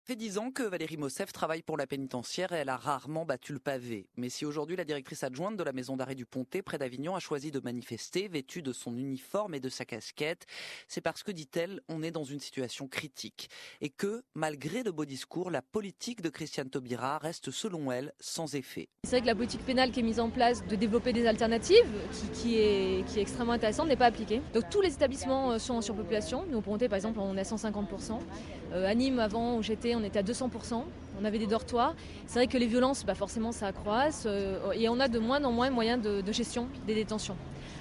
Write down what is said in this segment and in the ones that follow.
Ça fait 10 ans que Valérie Mossef travaille pour la pénitentiaire et elle a rarement battu le pavé. Mais si aujourd'hui la directrice adjointe de la maison d'arrêt du Pontet près d'Avignon a choisi de manifester, vêtue de son uniforme et de sa casquette, c'est parce que, dit-elle, on est dans une situation critique. Et que, malgré de beaux discours, la politique de Christiane Taubira reste, selon elle, sans effet. C'est vrai que la politique pénale qui est mise en place de développer des alternatives, qui est extrêmement intéressante, n'est pas appliquée. Donc tous les établissements sont en surpopulation. Nous, au Pontet, par exemple, on est à 150%. À Nîmes, avant, où j'étais, on était à 200%. On avait des dortoirs. C'est vrai que les violences, forcément, ça accroisse. Et on a de moins en moins moyens de gestion des détentions.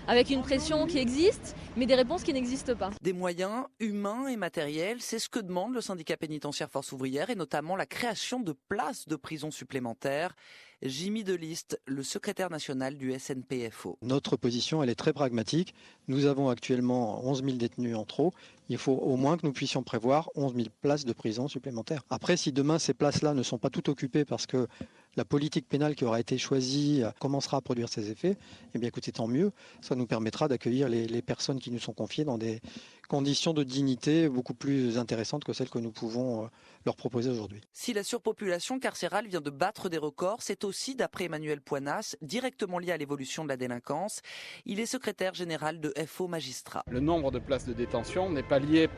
Avec une pression qui existe, mais des réponses qui n'existent pas. Des moyens humains et matériels, c'est ce que demande le syndicat pénitentiaire Force ouvrière et notamment la création de places de prison supplémentaires. Jimmy Deliste, le secrétaire national du SNPFO. Notre position, elle est très pragmatique. Nous avons actuellement 11 000 détenus en trop. Il faut au moins que nous puissions prévoir 11 000 places de prison supplémentaires. Après, si demain ces places-là ne sont pas toutes occupées parce que la politique pénale qui aura été choisie commencera à produire ses effets, eh bien écoutez, tant mieux. Ça nous permettra d'accueillir les personnes qui nous sont confiées dans des conditions de dignité beaucoup plus intéressantes que celles que nous pouvons leur proposer aujourd'hui. Si la surpopulation carcérale vient de battre des records, c'est aussi, d'après Emmanuel Poinas, directement lié à l'évolution de la délinquance. Il est secrétaire général de FO Magistrats. Le nombre de places de détention n'est pas lié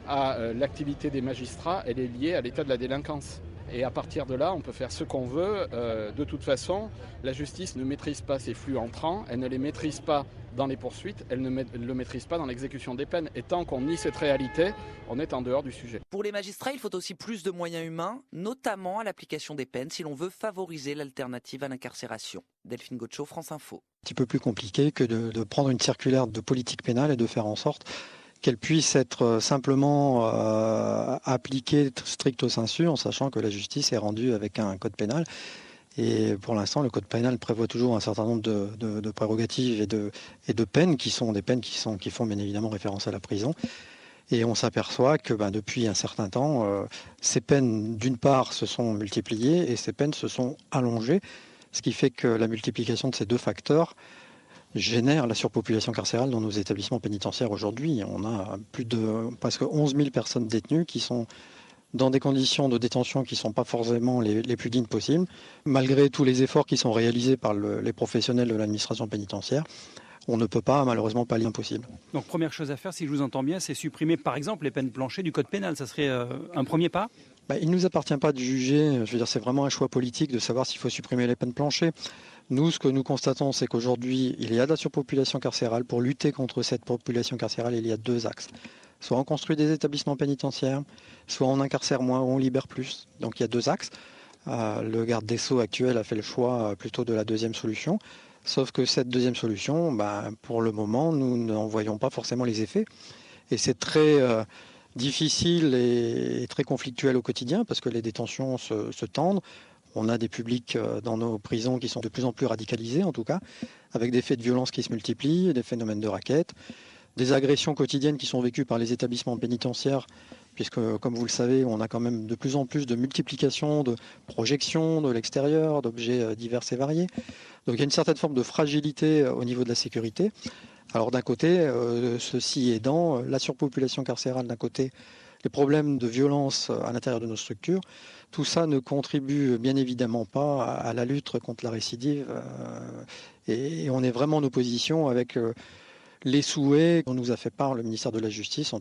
à l'activité des magistrats, elle est liée à l'état de la délinquance. Et à partir de là, on peut faire ce qu'on veut. De toute façon, la justice ne maîtrise pas ses flux entrants, elle ne les maîtrise pas dans les poursuites, elle ne le maîtrise pas dans l'exécution des peines. Et tant qu'on nie cette réalité, on est en dehors du sujet. Pour les magistrats, il faut aussi plus de moyens humains, notamment à l'application des peines, si l'on veut favoriser l'alternative à l'incarcération. Delphine Gaucho, France Info. Un petit peu plus compliqué que de prendre une circulaire de politique pénale et de faire en sorte qu'elle puisse être simplement appliquée stricto sensu, en sachant que la justice est rendue avec un code pénal. Et pour l'instant, le code pénal prévoit toujours un certain nombre de prérogatives et de peines qui sont des peines qui font bien évidemment référence à la prison. Et on s'aperçoit que depuis un certain temps, ces peines, d'une part, se sont multipliées et ces peines se sont allongées, ce qui fait que la multiplication de ces deux facteurs génère la surpopulation carcérale dans nos établissements pénitentiaires aujourd'hui. On a plus de presque 11 000 personnes détenues qui sont dans des conditions de détention qui ne sont pas forcément les plus dignes possibles, malgré tous les efforts qui sont réalisés par les professionnels de l'administration pénitentiaire. On ne peut pas malheureusement pallier l'impossible. Donc première chose à faire, si je vous entends bien, c'est supprimer par exemple les peines planchées du code pénal. Ça serait un premier pas ? Il ne nous appartient pas de juger, c'est vraiment un choix politique de savoir s'il faut supprimer les peines planchées. Nous, ce que nous constatons, c'est qu'aujourd'hui, il y a de la surpopulation carcérale. Pour lutter contre cette population carcérale, il y a deux axes. Soit on construit des établissements pénitentiaires, soit on incarcère moins ou on libère plus. Donc il y a deux axes. Le garde des Sceaux actuel a fait le choix plutôt de la deuxième solution. Sauf que cette deuxième solution, pour le moment, nous n'en voyons pas forcément les effets. Et c'est très difficile et très conflictuel au quotidien parce que les détentions se tendent. On a des publics dans nos prisons qui sont de plus en plus radicalisés, en tout cas, avec des faits de violence qui se multiplient, des phénomènes de raquettes, des agressions quotidiennes qui sont vécues par les établissements pénitentiaires, puisque, comme vous le savez, on a quand même de plus en plus de multiplication, de projections de l'extérieur, d'objets divers et variés. Donc il y a une certaine forme de fragilité au niveau de la sécurité. Alors d'un côté, ceci aidant, la surpopulation carcérale d'un côté, les problèmes de violence à l'intérieur de nos structures, tout ça ne contribue bien évidemment pas à la lutte contre la récidive. Et on est vraiment en opposition avec les souhaits dont nous a fait part le ministère de la Justice.